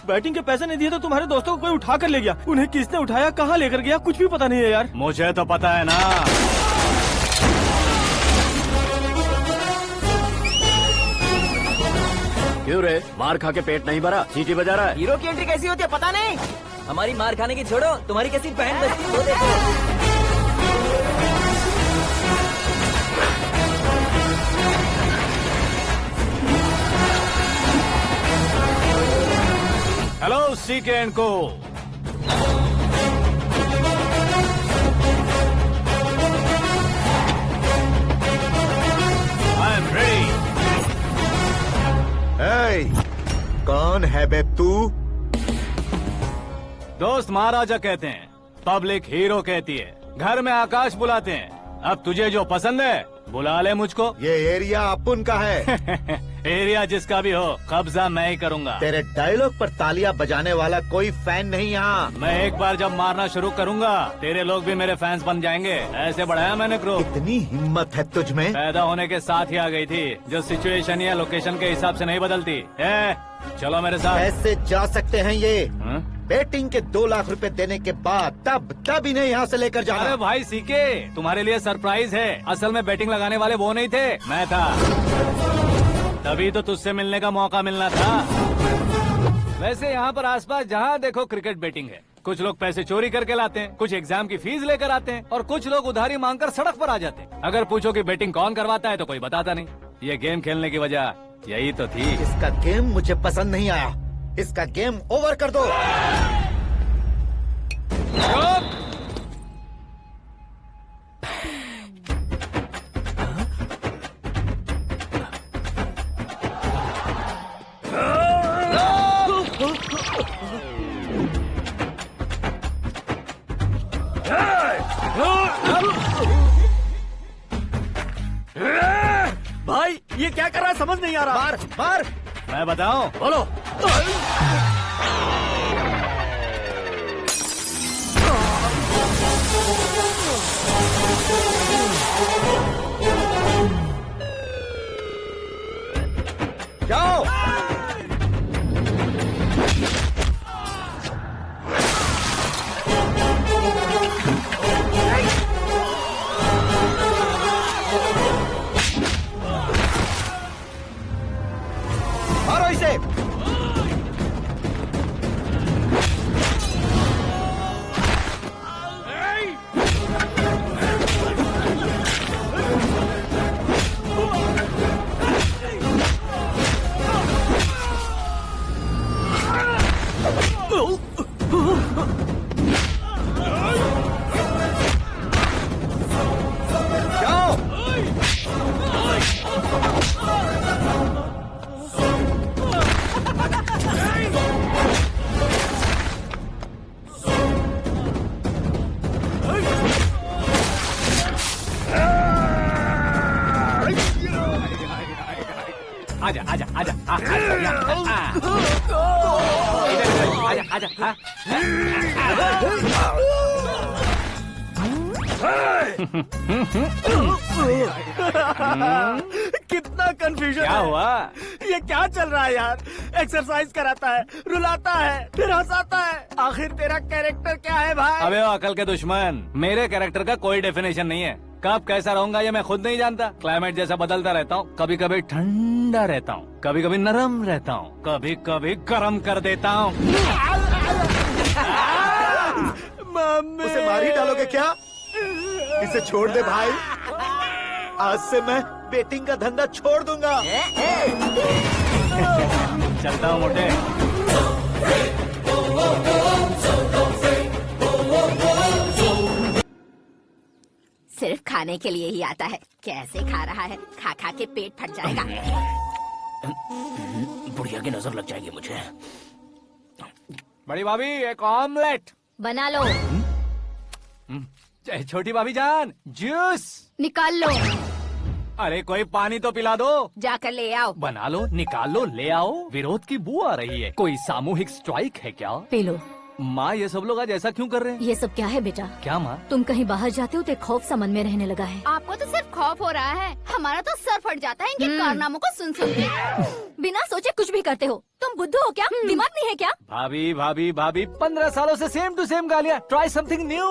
Batting के पैसे नहीं दिए तो तुम्हारे दोस्तों को कोई उठा कर ले गया। उन्हें किसने उठाया, कहाँ लेकर गया, कुछ भी पता नहीं है यार। मुझे तो पता है ना। क्यों रे, मार खा के पेट नहीं भरा, सीटी बजा रहा है? हीरो की एंट्री कैसी होती है पता नहीं। हमारी मार खाने की छोड़ो, तुम्हारी कैसी बैंड बजती है वो देखो। हेलो सीके एंड को। I am ready. कौन है बे तू? दोस्त महाराजा कहते हैं, पब्लिक हीरो कहती है, घर में आकाश बुलाते हैं। अब तुझे जो पसंद है बुला ले मुझको। ये एरिया अपुन का है। एरिया जिसका भी हो, कब्जा मैं ही करूंगा। तेरे डायलॉग पर तालियां बजाने वाला कोई फैन नहीं यहाँ। मैं एक बार जब मारना शुरू करूंगा, तेरे लोग भी मेरे फैंस बन जाएंगे। ऐसे बढ़ाया मैंने ग्रुप। इतनी हिम्मत है तुझ में? पैदा होने के साथ ही आ गई थी, जो सिचुएशन या लोकेशन के हिसाब से नहीं बदलती। चलो मेरे साथ। कैसे जा सकते हैं ये? हाँ? बेटिंग के 2 लाख रुपए देने के बाद तब इन्हें यहाँ से लेकर जाना। अरे भाई सीके, तुम्हारे लिए सरप्राइज है। असल में बैटिंग लगाने वाले वो नहीं थे, मैं था। तभी तो तुझसे मिलने का मौका मिलना था। वैसे यहाँ पर आसपास जहाँ देखो क्रिकेट बैटिंग है। कुछ लोग पैसे चोरी करके लाते हैं, कुछ एग्जाम की फीस लेकर आते हैं, और कुछ लोग उधारी मांगकर सड़क पर आ जाते हैं। अगर पूछो कि बैटिंग कौन करवाता है तो कोई बताता नहीं। ये गेम खेलने की वजह यही तो थी। इसका गेम मुझे पसंद नहीं आया। इसका गेम ओवर कर दो। भाई ये क्या कर रहा है, समझ नहीं आ रहा। मार मार। मैं बताऊं? बोलो। जाओ। मारो इसे। आजा आजा आजा आजा आजा। कितना कंफ्यूजन क्या है। हुआ? ये क्या चल रहा है यार? एक्सरसाइज कराता है, रुलाता है, फिर हंसाता है। आखिर तेरा कैरेक्टर क्या है भाई? अबे ओ अकल के दुश्मन, मेरे कैरेक्टर का कोई डेफिनेशन नहीं है। कब कैसा रहूंगा ये मैं खुद नहीं जानता। क्लाइमेट जैसा बदलता रहता हूँ। कभी कभी ठंडा रहता हूँ, कभी कभी नरम रहता हूँ, कभी कभी गर्म कर देता हूँ। उसे मार ही डालोगे क्या? इसे छोड़ दे भाई। आज से मैं बेटिंग का धंधा छोड़ दूंगा। चलता हूँ मोटे। सिर्फ खाने के लिए ही आता है। कैसे खा रहा है, खा खा के पेट फट जाएगा। बुढ़िया की नजर लग जाएगी मुझे। बड़ी भाभी एक ऑमलेट बना लो। छोटी भाभी जान जूस निकाल लो। अरे कोई पानी तो पिला दो। जाकर ले आओ। बना लो, निकाल लो, ले आओ। विरोध की बू आ रही है। कोई सामूहिक स्ट्राइक है क्या? P low. माँ ये सब लोग आज ऐसा क्यों कर रहे हैं? ये सब क्या है बेटा? क्या माँ? तुम कहीं बाहर जाते हो तो एक खौफ सा मन में रहने लगा है। आपको तो सिर्फ खौफ हो रहा है, हमारा तो सर फट जाता है इनके कारनामों को सुन सुन के। बिना सोचे कुछ भी करते हो। तुम बुद्धू हो क्या? दिमाग नहीं है क्या? भाभी भाभी भाभी 15 सालों से सेम टू सेम गालियाँ। Try something new.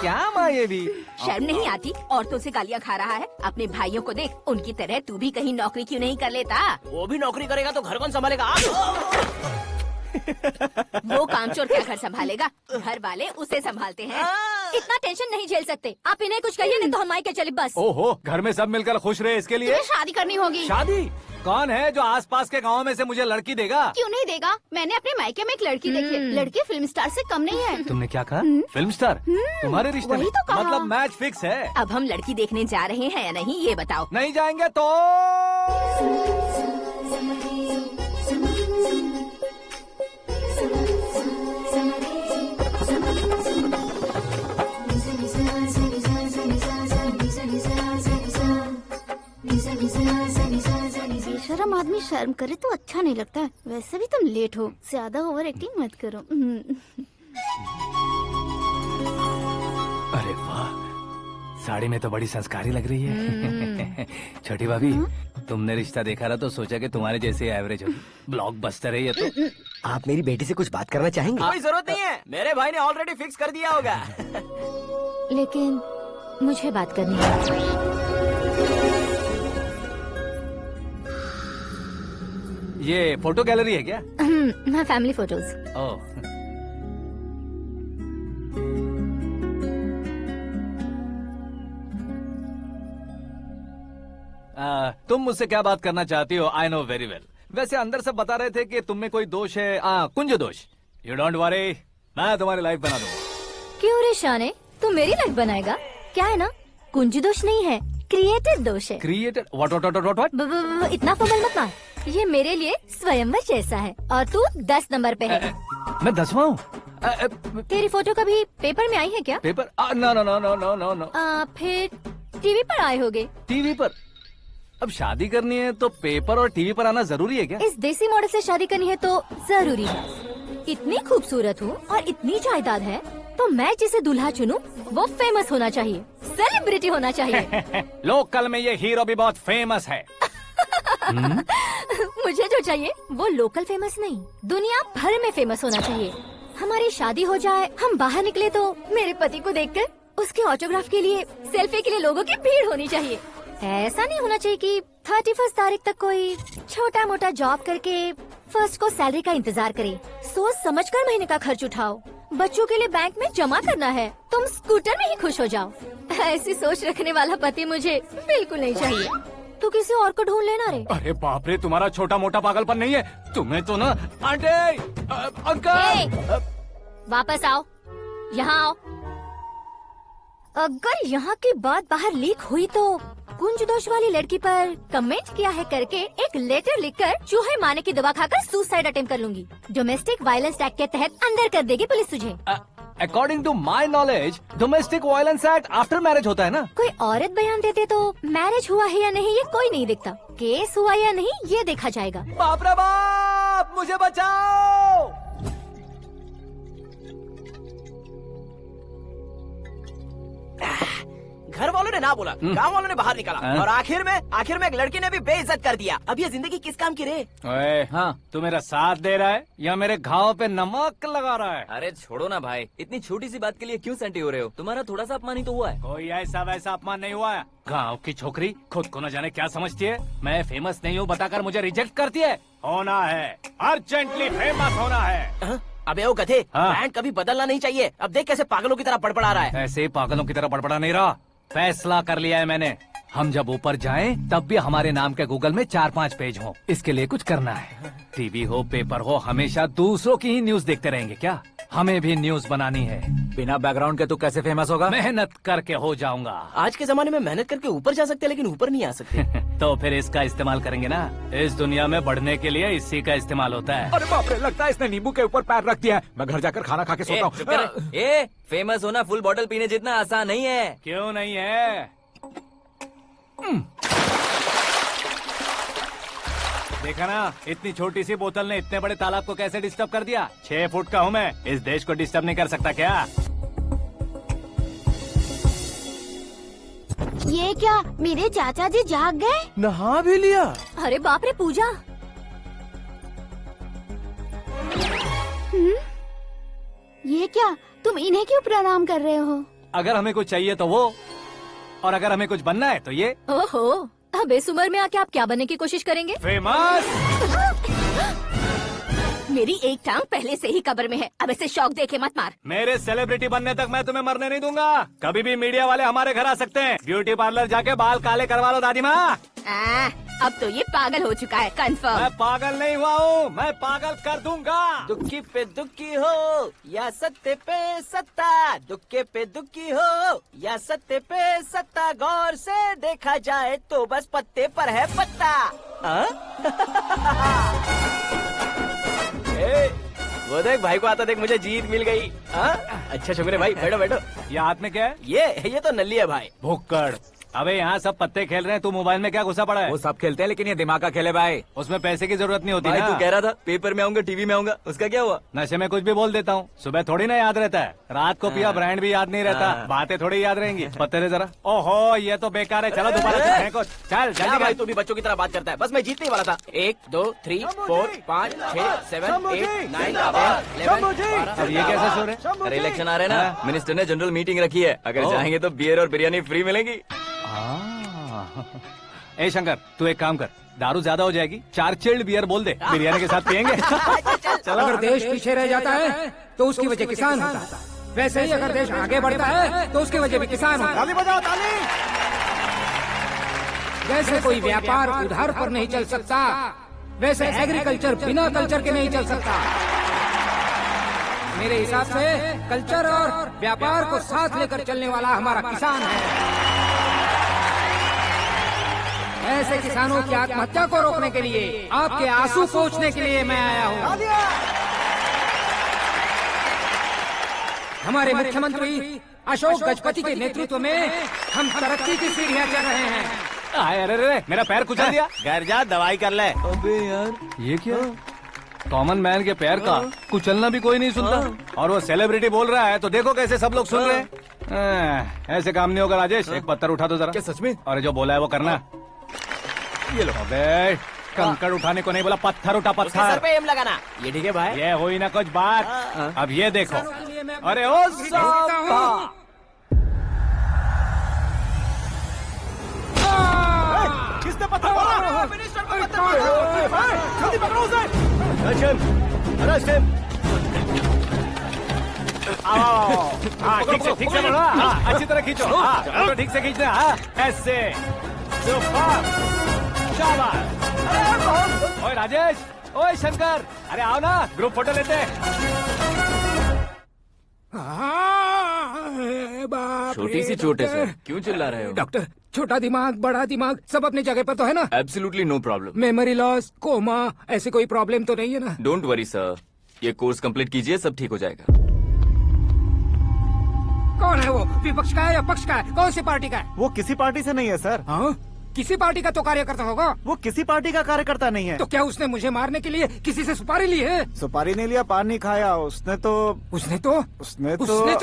क्या माँ ये भी? शर्म नहीं आती? औरतों से गालियाँ खा रहा है। अपने भाइयों को देख, उनकी तरह तू भी कहीं नौकरी क्यों नहीं कर लेता? वो भी नौकरी करेगा तो घर कौन संभालेगा? वो कामचोर क्या घर संभालेगा? घर वाले उसे संभालते हैं। इतना टेंशन नहीं झेल सकते। आप इन्हें कुछ कहिए नहीं तो हम मायके चले बस। ओहो, घर में सब मिलकर खुश रहे इसके लिए। तुम्हें शादी करनी होगी। शादी? कौन है जो आसपास के गाँव में से मुझे लड़की देगा? क्यों नहीं देगा? मैंने अपने मायके में एक लड़की देखी है। लड़की फिल्म स्टार से कम नहीं है। तुमने क्या कहा? Film star? तुम्हारे रिश्ते में? वही तो कहा। मतलब मैच फिक्स है। अब हम लड़की देखने जा रहे हैं या नहीं ये बताओ। नहीं जाएंगे तो? बेशरम आदमी शर्म करे तो अच्छा नहीं लगता है। वैसे भी तुम लेट हो, ज्यादा ओवर एक्टिंग मत करो। अरे वाह, साड़ी में तो बड़ी संस्कारी लग रही है। छोटी भाभी, तुमने रिश्ता देखा ना तो सोचा कि तुम्हारे जैसे एवरेज होगी। ब्लॉकबस्टर है ये तो। आप मेरी बेटी से कुछ बात करना चाहेंगे? कोई जरूरत नहीं है, मेरे भाई ने ऑलरेडी फिक्स कर दिया होगा। लेकिन मुझे बात करनी है। ये फोटो गैलरी है क्या? मैं फैमिली फोटोज। ओह, तुम मुझसे क्या बात करना चाहती हो? I know very well. वैसे अंदर से बता रहे थे कि तुम में कोई दोष है। कुंज दोष। यू डोंट वरी, मैं तुम्हारी लाइफ बना दूंगा। क्यों रे शाने, तू मेरी लाइफ बनाएगा? क्या है ना, कुंज दोष नहीं है, क्रिएटेड दोष है। क्रिएटेड? व्हाट? इतना फमल मत मार। ये मेरे लिए स्वयंवर जैसा है और तू 10 नंबर पे है। मैं 10वां हूँ? तेरी फोटो कभी पेपर में आई है क्या? Paper? No no no no no no no. फिर टीवी पर आए होगे। टीवी पर? अब शादी करनी है तो पेपर और टीवी पर आना जरूरी है क्या? इस देसी मॉडल से शादी करनी है तो जरूरी है। इतनी खूबसूरत हूँ और इतनी जायदाद है तो मैं जिसे दूल्हा चुनूं वो फेमस होना चाहिए, सेलिब्रिटी होना चाहिए। लोकल में ये हीरो भी बहुत फेमस है। मुझे जो चाहिए वो लोकल फेमस नहीं, दुनिया भर में फेमस होना चाहिए। हमारी शादी हो जाए, हम बाहर निकले तो मेरे पति को देखकर उसके ऑटोग्राफ के लिए, सेल्फी के लिए लोगों की भीड़ होनी चाहिए। ऐसा नहीं होना चाहिए कि 31 तारीख तक कोई छोटा मोटा जॉब करके फर्स्ट को सैलरी का इंतजार करे। सोच समझकर महीने का खर्च उठाओ। बच्चों के लिए बैंक में जमा करना है, तुम स्कूटर में ही खुश हो जाओ। ऐसी सोच रखने वाला पति मुझे बिल्कुल नहीं चाहिए। तू किसी और को ढूंढ लेना रे। अरे बाप रे, तुम्हारा छोटा मोटा पागलपन नहीं है? तुम्हें तो ना आंटी, अंकल। वापस आओ, यहाँ आओ। अगर यहाँ की बात बाहर लीक हुई तो कुंज दोष वाली लड़की पर कमेंट किया है करके एक लेटर लिखकर चूहे मारने की दवा खाकर सुसाइड अटेम्प्ट कर लूंगी। डोमेस्टिक वायलेंस एक्ट के तहत अंदर कर देगी पुलिस तुझे। According to my knowledge domestic violence act after marriage होता है ना? कोई औरत बयान देते तो मैरिज हुआ है या नहीं ये कोई नहीं देखता, केस हुआ या नहीं ये देखा जाएगा। बाप रे बाप, मुझे बचाओ। घर वालों ने ना बोला, गांव वालों ने बाहर निकाला और आखिर में एक लड़की ने भी बेइज्जत कर दिया। अब ये जिंदगी किस काम की रे? ओए, हाँ, तू मेरा साथ दे रहा है या मेरे घाव पे नमक लगा रहा है? अरे छोड़ो ना भाई, इतनी छोटी सी बात के लिए क्यों सैंटी हो रहे हो? तुम्हारा थोड़ा सा अपमान ही तो हुआ है। कोई ऐसा वैसा अपमान नहीं हुआ है। गाँव की छोकरी खुद को न जाने क्या समझती है। मैं फेमस नहीं हूँ बताकर मुझे रिजेक्ट करती है। होना है, अर्जेंटली फेमस होना है। अबे वो गधे, हाँ। ब्रांड कभी बदलना नहीं चाहिए। अब देख कैसे पागलों की तरह बड़बड़ा रहा है। ऐसे पागलों की तरह बड़बड़ा नहीं रहा। फैसला कर लिया है मैंने। हम जब ऊपर जाएं तब भी हमारे नाम के गूगल में 4-5 पेज हो। इसके लिए कुछ करना है। टीवी हो, पेपर हो, हमेशा दूसरों की ही न्यूज देखते रहेंगे क्या? हमें भी न्यूज बनानी है। बिना बैकग्राउंड के तू कैसे फेमस होगा? मेहनत करके हो जाऊंगा। आज के जमाने में मेहनत करके ऊपर जा सकते हैं लेकिन ऊपर नहीं आ सकते। तो फिर इसका इस्तेमाल करेंगे ना। इस दुनिया में बढ़ने के लिए इसी का इस्तेमाल होता है। अरे बाप रे, लगता है इसने नींबू के ऊपर पैर रख दिया है। मैं घर जाकर खाना खा के सोता चुप कर। फेमस होना फुल बॉटल पीने जितना आसान नहीं है। क्यों नहीं है? देखा ना, इतनी छोटी सी बोतल ने इतने बड़े तालाब को कैसे डिस्टर्ब कर दिया। 6 फुट का हूँ मैं, इस देश को डिस्टर्ब नहीं कर सकता क्या? ये क्या, मेरे चाचा जी जाग गए? नहा भी लिया? अरे बाप रे पूजा, ये क्या, तुम इन्हें क्यों प्रणाम कर रहे हो? अगर हमें कुछ चाहिए तो वो, और अगर हमें कुछ बनना है तो ये। ओहो, अब इस उम्र में आके आप क्या बनने की कोशिश करेंगे? फेमस। मेरी एक टांग पहले से ही कब्र में है, अब इसे शौक देके मत मार। मेरे सेलिब्रिटी बनने तक मैं तुम्हें मरने नहीं दूंगा। कभी भी मीडिया वाले हमारे घर आ सकते हैं। ब्यूटी पार्लर जाके बाल काले करवा लो दादी माँ। अब तो ये पागल हो चुका है, कंफर्म। मैं पागल नहीं हुआ हूँ, मैं पागल कर दूंगा। दुखी पे दुखी हो या सत्य पे सत्ता, दुखे पे दुखी हो या सत्य पे सत्ता, गौर से देखा जाए तो बस पत्ते पर है पत्ता। ए, वो देख भाई को आता देख, मुझे जीत मिल गई। अच्छा शुक्र भाई, बैठो बैठो। ये हाथ में क्या है? ये तो नल्ली है भाई। भुक्कड़। अबे यहाँ सब पत्ते खेल रहे हैं, तू मोबाइल में क्या घुसा पड़ा है? वो सब खेलते हैं लेकिन ये दिमाग का खेल है भाई। उसमें पैसे की जरूरत नहीं होती भाई ना। तू कह रहा था पेपर में आऊंगा, टीवी में आऊंगा, उसका क्या हुआ? नशे में कुछ भी बोल देता हूँ, सुबह थोड़ी ना याद रहता है। रात को पिया ब्रांड भी याद नहीं रहता, बातें थोड़ी याद रहेंगी। पत्ते दे जरा। ओहो, ये तो बेकार है, चलो दोबारा से फेंको। चल क्या जल्दी भाई, कर। तू भी बच्चों की तरह बात करता है। बस मैं जीतने ही वाला था। 1 2 3 4 5 6 7 8 9 10 11 अब ये कैसा शोर है? अरे इलेक्शन आ रहे हैं ना, मिनिस्टर ने जनरल मीटिंग रखी है। अगर जाएंगे तो बियर और बिरयानी फ्री मिलेगी। ए शंकर, तू एक काम कर, दारू ज्यादा हो जाएगी, 4 चिल्ड बियर बोल दे, बिरयानी के साथ पियेंगे। चलो, अगर देश पीछे रह जाता है तो उसकी वजह किसान होता है, वैसे ही अगर देश आगे बढ़ता है तो उसकी वजह भी किसान होता है। ताली बजाओ, ताली। जैसे कोई व्यापार उधार पर नहीं चल सकता, वैसे एग्रीकल्चर बिना कल्चर के नहीं चल सकता। मेरे हिसाब से कल्चर और व्यापार को साथ लेकर चलने वाला हमारा किसान है। ऐसे किसानों की आत्महत्या को रोकने के लिए, आपके आंसू पोंछने के लिए मैं आया हूँ। हमारे मुख्यमंत्री अशोक गजपति के नेतृत्व में हम तरक्की की सीढ़ियाँ चढ़ रहे हैं। अरे मेरा पैर कुचल दिया। घर जा, दवाई कर ले। अबे यार, ये क्या? कॉमन मैन के पैर का कुचलना भी कोई नहीं सुनता, और वो सेलिब्रिटी बोल रहा है तो देखो कैसे सब लोग सुन रहे हैं। ऐसे काम नहीं होगा राजेश, एक पत्थर उठा दो जरा। क्या सच में? और जो बोला है वो करना। ये लो। अबे कंकड़ उठाने को नहीं बोला, पत्थर उठा, उसके सर पत्थर। पे एम लगाना। ये ठीक है भाई। ये हुई ना कुछ बात। अब ये देखो। अरे ओ साहब, किसने पत्थर मारा? मिनिस्टर को पत्थर मारा। जल्दी पकड़ो उसे। हाँ ठीक से बोलो, हाँ अच्छी तरह खींचो, हाँ तो ठीक से खींचना, हाँ ऐसे। सुपर, शाबाश। ओए राजेश, ओए शंकर, अरे आओ ना, ग्रुप फोटो लेते हैं। छोटी सी चोट है सर, क्यों चिल्ला रहे हो? डॉक्टर, छोटा दिमाग बड़ा दिमाग सब अपनी जगह पर तो है ना? Absolutely no problem. Memory loss, coma, ऐसी कोई प्रॉब्लम तो नहीं है ना? डोंट वरी सर, ये कोर्स कंप्लीट कीजिए, सब ठीक हो जाएगा। कौन है वो? विपक्ष का है या पक्ष का है? कौन सी पार्टी का है? वो किसी पार्टी से नहीं है सर। हाँ? किसी पार्टी का तो कार्यकर्ता होगा। वो किसी पार्टी का कार्यकर्ता नहीं है। तो क्या उसने मुझे मारने के लिए किसी से सुपारी ली है? सुपारी नहीं लिया, पान नहीं खाया। उसने तो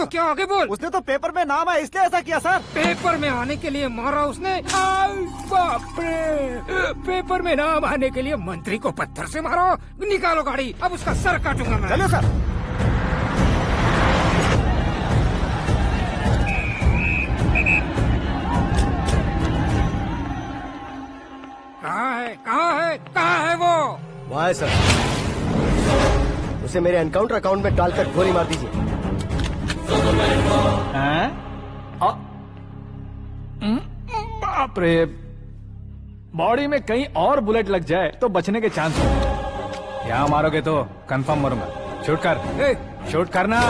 क्या आगे बोल? उसने तो पेपर में नाम है इसलिए ऐसा किया सर। पेपर में आने के लिए मारा उसने? बाप रे, पेपर में नाम आने के लिए मंत्री को पत्थर से मारो? निकालो गाड़ी, अब उसका सर काटूंगा मैं। चलो सर। कहाँ है वो? वहाँ है सर, उसे मेरे एनकाउंटर अकाउंट में डालकर गोली मार दीजिए। बाप रे, बॉडी में कहीं और बुलेट लग जाए तो बचने के चांस हो। यहाँ मारोगे तो कंफर्म मरूंगा। शूट कर, शूट करना।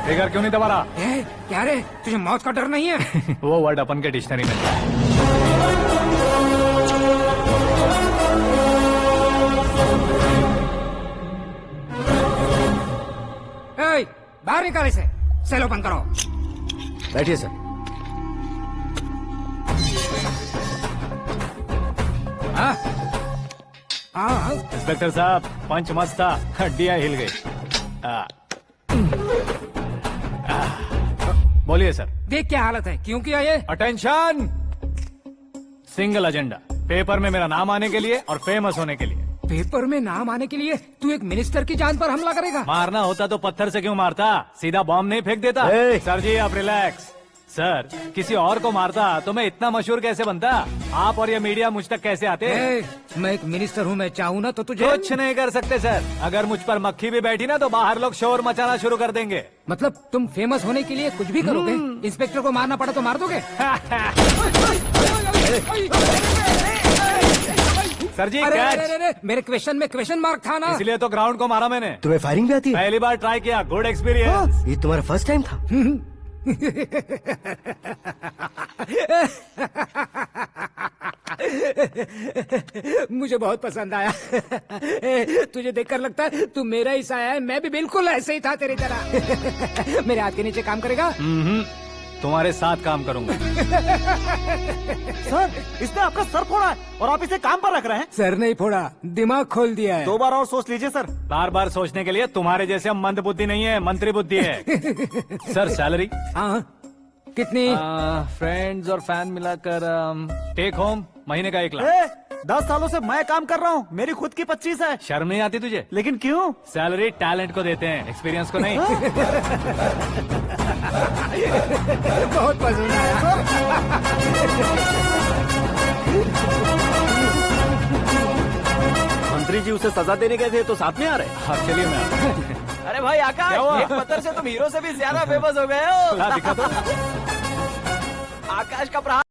फिगर क्यों नहीं दबा रहा? क्या रे, तुझे मौत का डर नहीं है? वो वर्ड अपन के डिक्शनरी में था। बाहर निकाल इसे, सेल ओपन करो। बैठिए सर। हाँ हाँ इंस्पेक्टर साहब पंच मस्त था, हड्डियां हिल गई। बोलिए सर। देख क्या हालत है, क्यों किया ये? अटेंशन, सिंगल एजेंडा, पेपर में मेरा नाम आने के लिए और फेमस होने के लिए। पेपर में नाम आने के लिए तू एक मिनिस्टर की जान पर हमला करेगा? मारना होता तो पत्थर से क्यों मारता, सीधा बॉम्ब नहीं फेंक देता। सर जी आप रिलैक्स। सर किसी और को मारता तो मैं इतना मशहूर कैसे बनता, आप और ये मीडिया मुझ तक कैसे आते? मैं एक मिनिस्टर हूँ, मैं चाहूँ ना तो तुझे कुछ नहीं कर सकते सर। अगर मुझ पर मक्खी भी बैठी ना तो बाहर लोग शोर मचाना शुरू कर देंगे। मतलब तुम फेमस होने के लिए कुछ भी करोगे? इंस्पेक्टर को मारना पड़ा तो मार दोगे? सर जी अरे, मेरे क्वेश्चन में क्वेश्चन मार्क था ना, इसलिए तो ग्राउंड को मारा मैंने। तुम्हें फायरिंग भी आती है? पहली बार ट्राई किया, गुड एक्सपीरियंस। ये तुम्हारा फर्स्ट टाइम था? मुझे बहुत पसंद आया। तुझे देखकर लगता है तू मेरा ही साया है, मैं भी बिल्कुल ऐसे ही था तेरी तरह। मेरे हाथ के नीचे काम करेगा? तुम्हारे साथ काम करूंगा। सर इसने आपका सर फोड़ा है और आप इसे काम पर रख रहे हैं। सर नहीं फोड़ा, दिमाग खोल दिया है। 2 बार और सोच लीजिए सर। बार बार सोचने के लिए तुम्हारे जैसे मंद बुद्धि नहीं है, मंत्री बुद्धि है। Sir salary? हाँ कितनी? फ्रेंड्स और फैन मिलाकर टेक होम महीने का 1 लाख। 10 सालों से मैं काम कर रहा हूँ, मेरी खुद की 25 है। शर्म नहीं आती तुझे? लेकिन क्यों? सैलरी टैलेंट को देते हैं, एक्सपीरियंस को नहीं। बहुत पसंद आया। मंत्री जी उसे सजा देने गए थे तो साथ में आ रहे। हाँ चलिए मैं आता हूं। अरे भाई आकाश, एक पत्थर से तुम हीरो से भी ज्यादा फेमस हो गए हो। ला दिखा दो। आकाश का प्रहार,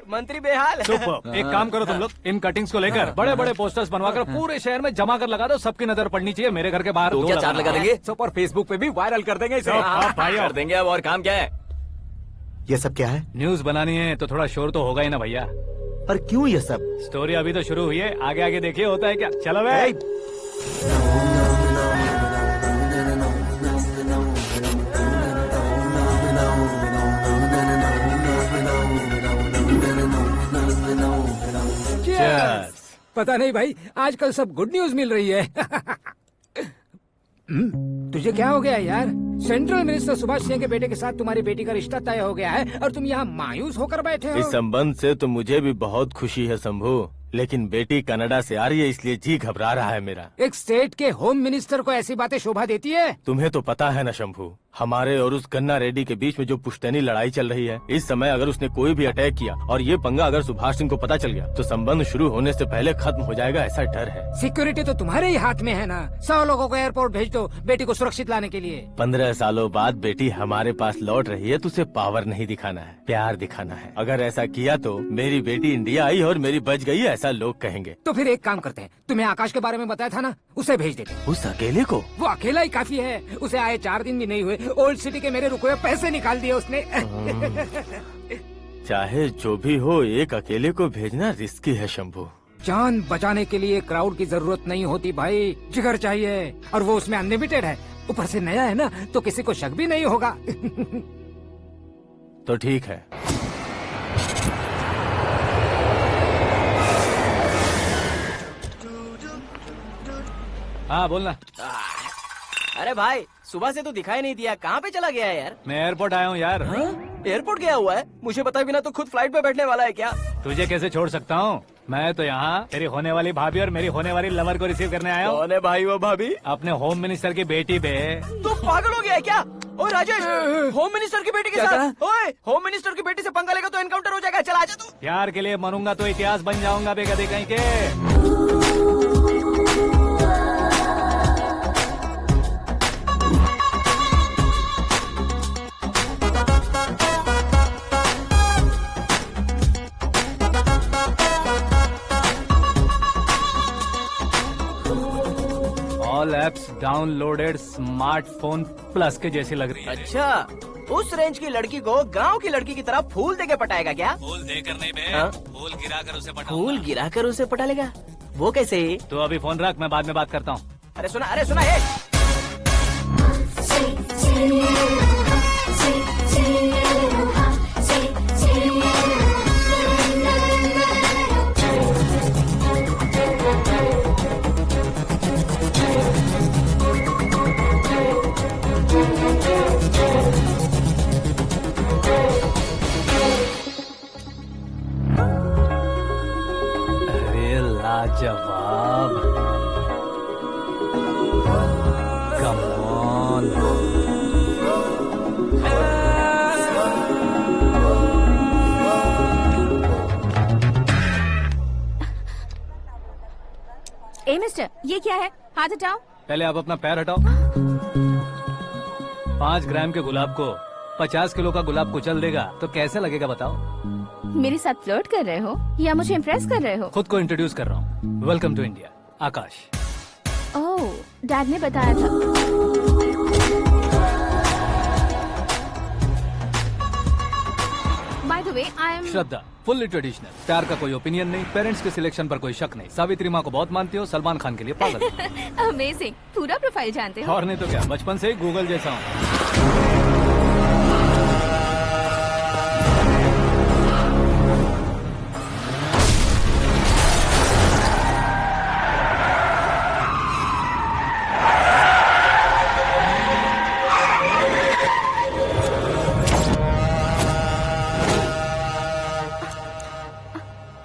मंत्री बेहाल। सुपर। एक काम करो तुम लोग, इन कटिंग्स को लेकर बड़े बड़े पोस्टर्स बनवाकर पूरे शहर में जमा कर लगा दो, सबकी नजर पड़नी चाहिए। मेरे घर के बाहर तो 2 क्या 4 लगा देंगे? लगाना। और फेसबुक पे भी वायरल कर देंगे इसे। भाई कर देंगे। अब और काम क्या है? ये सब क्या है? न्यूज बनानी है तो थोड़ा शोर तो होगा ही ना भैया। पर क्यों ये सब? स्टोरी अभी तो शुरू हुई है, आगे आगे देखिए होता है क्या। चलो भाई। पता नहीं भाई, आजकल सब गुड न्यूज मिल रही है। तुझे क्या हो गया यार? सेंट्रल मिनिस्टर सुभाष सिंह के बेटे के साथ तुम्हारी बेटी का रिश्ता तय हो गया है और तुम यहाँ मायूस होकर बैठे हो। इस संबंध से तो मुझे भी बहुत खुशी है शंभू, लेकिन बेटी कनाडा से आ रही है इसलिए जी घबरा रहा है मेरा। एक स्टेट के होम मिनिस्टर को ऐसी बातें शोभा देती है? तुम्हें तो पता है ना शंभू, हमारे और उस गन्ना रेड्डी के बीच में जो पुश्तैनी लड़ाई चल रही है, इस समय अगर उसने कोई भी अटैक किया और ये पंगा अगर सुभाष सिंह को पता चल गया तो संबंध शुरू होने से पहले खत्म हो जाएगा, ऐसा डर है। सिक्योरिटी तो तुम्हारे ही हाथ में है ना। 100 लोगों को एयरपोर्ट भेज दो बेटी को सुरक्षित लाने के लिए। 15 सालों बाद बेटी हमारे पास लौट रही है तो उसे पावर नहीं दिखाना है, प्यार दिखाना है। अगर ऐसा किया तो मेरी बेटी इंडिया आई और मेरी बच गई, ऐसा लोग कहेंगे। तो फिर एक काम करते हैं, तुम्हें आकाश के बारे में बताया था ना, उसे भेज देते। उस अकेले को? वो अकेला ही काफी है, उसे आए 4 दिन भी नहीं हुए, ओल्ड सिटी के मेरे रुके हुए पैसे निकाल दिए उसने। चाहे जो भी हो, एक अकेले को भेजना रिस्की है शंभू। जान बचाने के लिए क्राउड की जरूरत नहीं होती भाई, जिगर चाहिए, और वो उसमें अनलिमिटेड है। ऊपर से नया है ना, तो किसी को शक भी नहीं होगा। तो ठीक है। हाँ बोलना। अरे भाई सुबह से तो दिखाई नहीं दिया, कहाँ पे चला गया है यार? मैं एयरपोर्ट आया हूँ यार। एयरपोर्ट गया हुआ है? मुझे बताए बिना तो खुद फ्लाइट पे बैठने वाला है क्या? तुझे कैसे छोड़ सकता हूँ? मैं तो यहाँ तेरी होने वाली भाभी और मेरी होने वाली लवर को रिसीव करने आया हूँ। कौन है भाई वो भाभी? अपने होम मिनिस्टर की बेटी पे। तू पागल हो गया है क्या? ओए राजेश, होम मिनिस्टर की बेटी के साथ? ओए होम मिनिस्टर की बेटी से पंगा लेगा तो एनकाउंटर हो जाएगा, चल आजा तू। प्यार के लिए मरूंगा तो इतिहास बन जाऊंगा बेगदे कहीं के। All apps downloaded smartphone plus के जैसी लग रही है। अच्छा, उस रेंज की लड़की को गांव की लड़की की तरह फूल देके पटाएगा क्या? फूल देकर नहीं बे, फूल गिराकर उसे पटा। फूल गिराकर उसे पटा लेगा? वो कैसे? तो अभी फोन रख, मैं बाद में बात करता हूँ। अरे सुना ये। लाजवाब। Come on. ए मिस्टर, ये क्या है? हाथ हटाओ। पहले आप अपना पैर हटाओ। 5 ग्राम के गुलाब को 50 किलो का गुलाब कुचल देगा तो कैसे लगेगा बताओ? मेरे साथ फ्लर्ट कर रहे हो या मुझे इम्प्रेस कर रहे हो? खुद को इंट्रोड्यूस कर रहा हूँ। Welcome to India, Aakash. ओह, डैड ने बताया था। By the way, I am Shraddha, fully traditional. प्यार का कोई ओपिनियन नहीं, पेरेंट्स के सिलेक्शन पर कोई शक नहीं। सावित्री माँ को बहुत मानती हो, सलमान खान के लिए पागल। अमेजिंग, पूरा प्रोफाइल जानते हो। और नहीं तो क्या, बचपन से ही गूगल जैसा हूँ।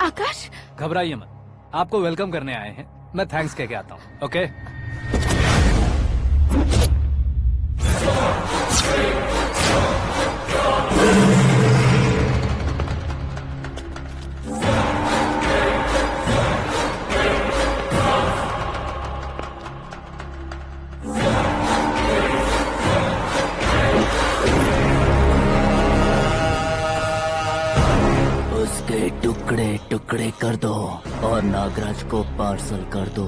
आकाश, घबराइए मत, आपको वेलकम करने आए हैं। मैं थैंक्स कह के आता हूँ। ओके? उसके टुकड़े टुकड़े कर दो और नागराज को पार्सल कर दो।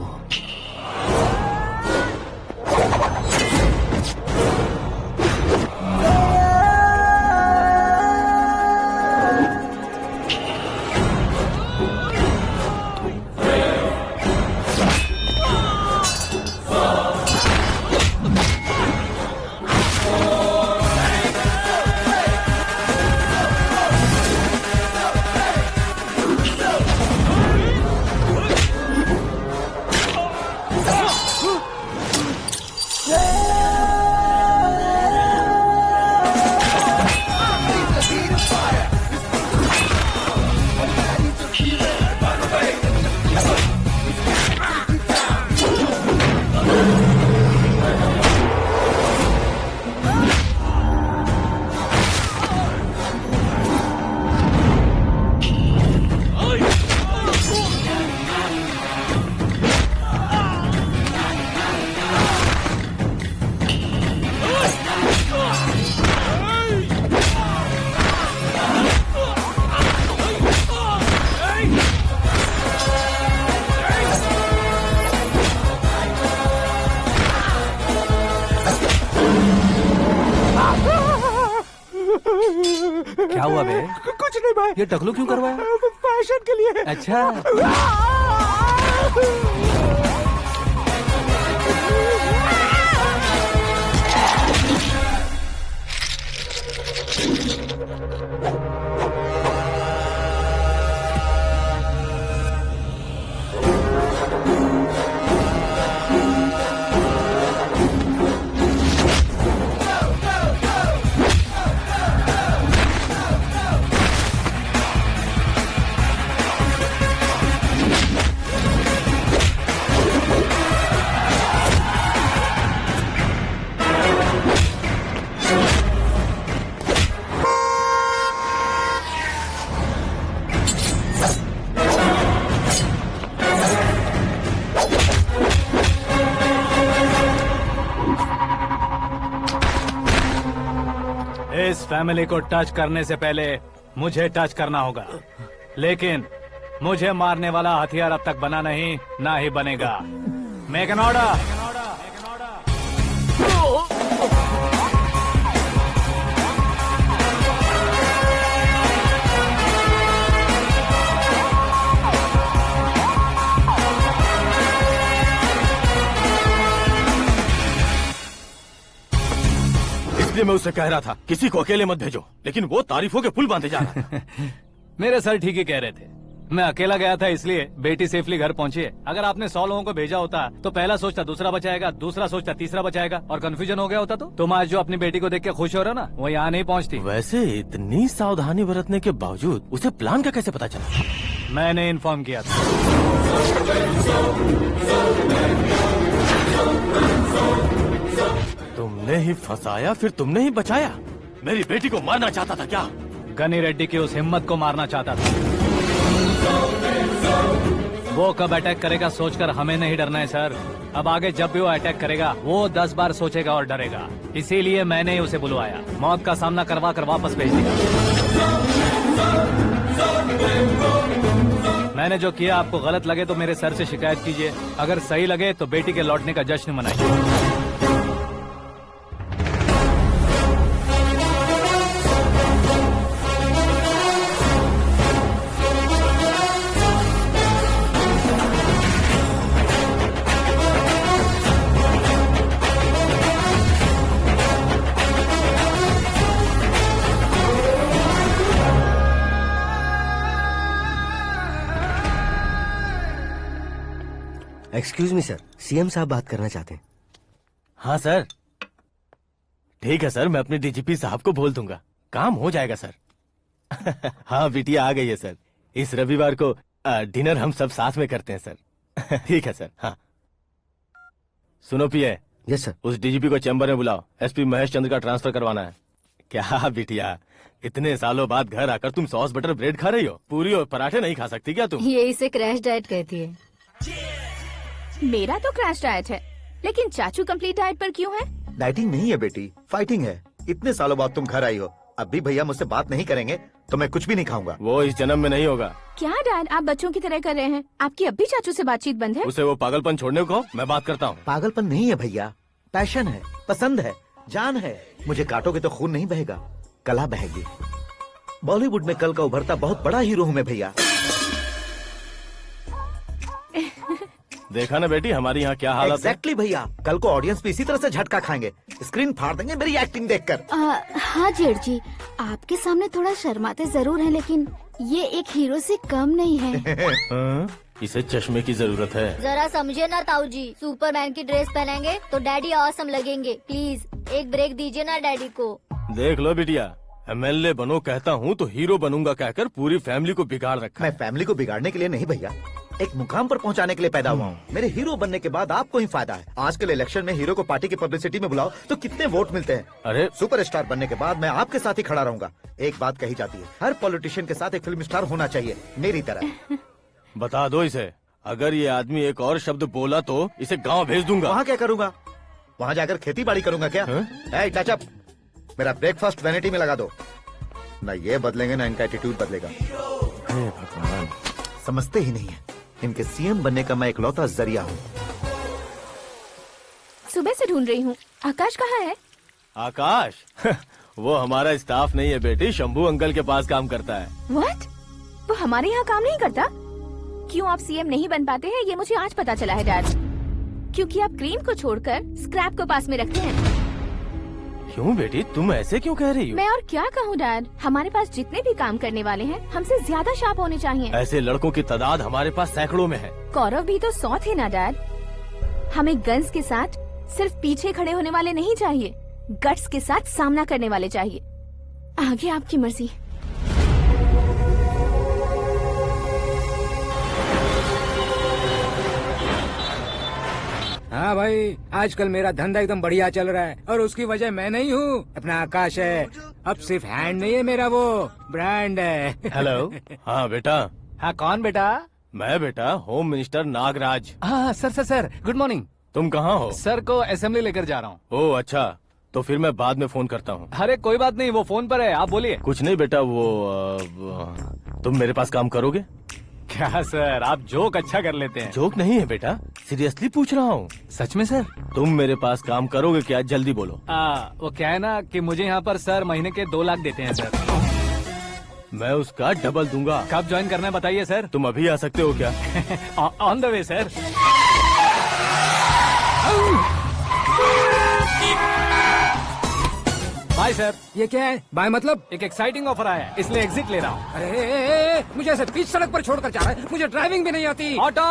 क्या हुआ बे? कुछ नहीं भाई। ये टकलू क्यों करवाया? फैशन के लिए। अच्छा। इस फैमिली को टच करने से पहले मुझे टच करना होगा, लेकिन मुझे मारने वाला हथियार अब तक बना नहीं, ना ही बनेगा। Make an order. इसलिए मैं उससे कह रहा था किसी को अकेले मत भेजो, लेकिन वो तारीफों के पुल बांधे जा रहा था। मेरे सर ठीक ही कह रहे थे। मैं अकेला गया था इसलिए बेटी सेफली घर पहुंची है। अगर आपने 100 लोगों को भेजा होता तो पहला सोचता दूसरा बचाएगा, दूसरा सोचता तीसरा बचाएगा, और कंफ्यूजन हो गया होता तो तुम आज जो अपनी बेटी को देख के खुश हो रहे हो ना, वो यहाँ नहीं पहुँचती। वैसे इतनी सावधानी बरतने के बावजूद उसे प्लान का कैसे पता चला? मैंने इन्फॉर्म किया था। तुमने ही फंसाया, फिर तुमने ही बचाया। मेरी बेटी को मारना चाहता था क्या? गनी रेड्डी की उस हिम्मत को मारना चाहता था। वो कब अटैक करेगा सोचकर हमें नहीं डरना है सर। अब आगे जब भी वो अटैक करेगा वो 10 बार सोचेगा और डरेगा। इसीलिए मैंने ही उसे बुलवाया। मौत का सामना करवा कर वापस भेज दिया। मैंने जो किया आपको गलत लगे तो मेरे सर से शिकायत कीजिए, अगर सही लगे तो बेटी के लौटने का जश्न मनाइए। एक्सक्यूज मी सर, सीएम साहब बात करना चाहते हैं। हाँ सर, ठीक है सर, मैं अपने डीजीपी साहब को बोल दूंगा, काम हो जाएगा सर। हाँ बिटिया आ गई है सर। इस रविवार को डिनर हम सब साथ में करते हैं सर। ठीक है सर। हाँ सुनो पिए। Yes sir. उस डीजीपी को चैम्बर में बुलाओ, एसपी महेश चंद्र का ट्रांसफर करवाना है। क्या बिटिया, इतने सालों बाद घर आकर तुम सॉस बटर ब्रेड खा रही हो? पूरी और पराठे नहीं खा सकती क्या तुम? ये इसे क्रैश डाइट कहती है। मेरा तो क्रैश डाइट है, लेकिन चाचू कंप्लीट डाइट पर क्यों है? डाइटिंग नहीं है बेटी, फाइटिंग है। इतने सालों बाद तुम घर आई हो, अब भी भैया मुझसे बात नहीं करेंगे तो मैं कुछ भी नहीं खाऊंगा। वो इस जन्म में नहीं होगा। क्या डैड, आप बच्चों की तरह कर रहे हैं? आपकी अब भी चाचू से बातचीत बंद है? उसे वो पागलपन छोड़ने को, मैं बात करता हूँ। पागलपन नहीं है भैया, पैशन है, पसंद है, जान है। मुझे काटोगे तो खून नहीं बहेगा, कला बहेगी। बॉलीवुड में कल का उभरता बहुत बड़ा हीरो हूँ मैं भैया। देखा ना बेटी हमारी यहाँ क्या हालत है। एग्जैक्टली भैया, कल को ऑडियंस भी इसी तरह से झटका खाएंगे, स्क्रीन फाड़ देंगे मेरी एक्टिंग देखकर। हाँ जेठ जी, आपके सामने थोड़ा शर्माते जरूर हैं, लेकिन ये एक हीरो से कम नहीं है। इसे चश्मे की जरूरत है। जरा समझे ना ताऊ जी, सुपरमैन की ड्रेस पहनेंगे तो डैडी ऑसम लगेंगे। प्लीज एक ब्रेक दीजिए ना डैडी को। देख लो बिटिया, एमएलए बनो कहता हूँ तो हीरो बनूंगा कहकर पूरी फैमिली को बिगाड़ रखा। मैं फैमिली को बिगाड़ने के लिए नहीं भैया, एक मुकाम पर पहुंचाने के लिए पैदा हुआ हूँ। मेरे हीरो बनने के बाद आपको ही फायदा है। आजकल इलेक्शन में हीरो को पार्टी की पब्लिसिटी में बुलाओ तो कितने वोट मिलते हैं। अरे सुपरस्टार बनने के बाद मैं आपके साथ ही खड़ा रहूंगा। एक बात कही जाती है, हर पॉलिटिशियन के साथ एक फिल्म स्टार होना चाहिए, मेरी तरह। बता दो इसे, अगर ये आदमी एक और शब्द बोला तो इसे गाँव भेज दूंगा। वहाँ क्या करूँगा? वहाँ जाकर खेती बाड़ी करूंगा क्या? टच अप, मेरा ब्रेकफास्ट वैनिटी में लगा दो। न ये बदलेंगे, न इनका एटीट्यूड बदलेगा। भगवान, समझते ही नहीं है, इनके सीएम बनने का मैं इकलौता जरिया हूँ। सुबह से ढूंढ रही हूँ, आकाश कहाँ है? आकाश? वो हमारा स्टाफ नहीं है बेटी, शंभू अंकल के पास काम करता है। व्हाट? वो हमारे यहाँ काम नहीं करता? क्यों आप सीएम नहीं बन पाते हैं, ये मुझे आज पता चला है डैड। क्योंकि आप क्रीम को छोड़कर स्क्रैप को पास में रखते हैं। क्यों बेटी, तुम ऐसे क्यों कह रही हो? मैं और क्या कहूँ डैड, हमारे पास जितने भी काम करने वाले हैं हमसे ज्यादा शार्प होने चाहिए। ऐसे लड़कों की तादाद हमारे पास सैकड़ों में है। कौरव भी तो 100 थे ना डैड। हमें गन्स के साथ सिर्फ पीछे खड़े होने वाले नहीं चाहिए, गट्स के साथ सामना करने वाले चाहिए। आगे आपकी मर्जी। हाँ भाई, आजकल मेरा धंधा एकदम बढ़िया चल रहा है और उसकी वजह मैं नहीं हूँ, अपना आकाश है। अब सिर्फ हैंड नहीं है मेरा, वो ब्रांड है। हेलो। हाँ बेटा। हाँ कौन बेटा? मैं बेटा होम मिनिस्टर नागराज। हाँ सर गुड मॉर्निंग। तुम कहाँ हो? सर को असेंबली लेकर जा रहा हूँ। ओह अच्छा, तो फिर मैं बाद में फोन करता हूँ। अरे कोई बात नहीं, वो फोन पर है, आप बोलिए। कुछ नहीं बेटा, तुम मेरे पास काम करोगे? क्या सर, आप जोक अच्छा कर लेते हैं। जोक नहीं है बेटा, सीरियसली पूछ रहा हूँ। सच में सर? तुम मेरे पास काम करोगे क्या? जल्दी बोलो। वो क्या है ना कि मुझे यहाँ पर सर महीने के 2 लाख देते हैं सर। मैं उसका डबल दूंगा। कब ज्वाइन करना है बताइए सर। तुम अभी आ सकते हो क्या? On the way sir. Bye sir. ये क्या है? बाय मतलब? एक एक्साइटिंग ऑफर आया है, इसलिए एग्जिट ले रहा हूँ। अरे मुझे ऐसे बीच सड़क पर छोड़कर जा रहा है, मुझे ड्राइविंग भी नहीं आती। ऑटो।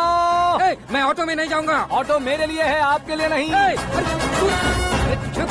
मैं ऑटो में नहीं जाऊंगा। ऑटो मेरे लिए है, आपके लिए नहीं। चुप।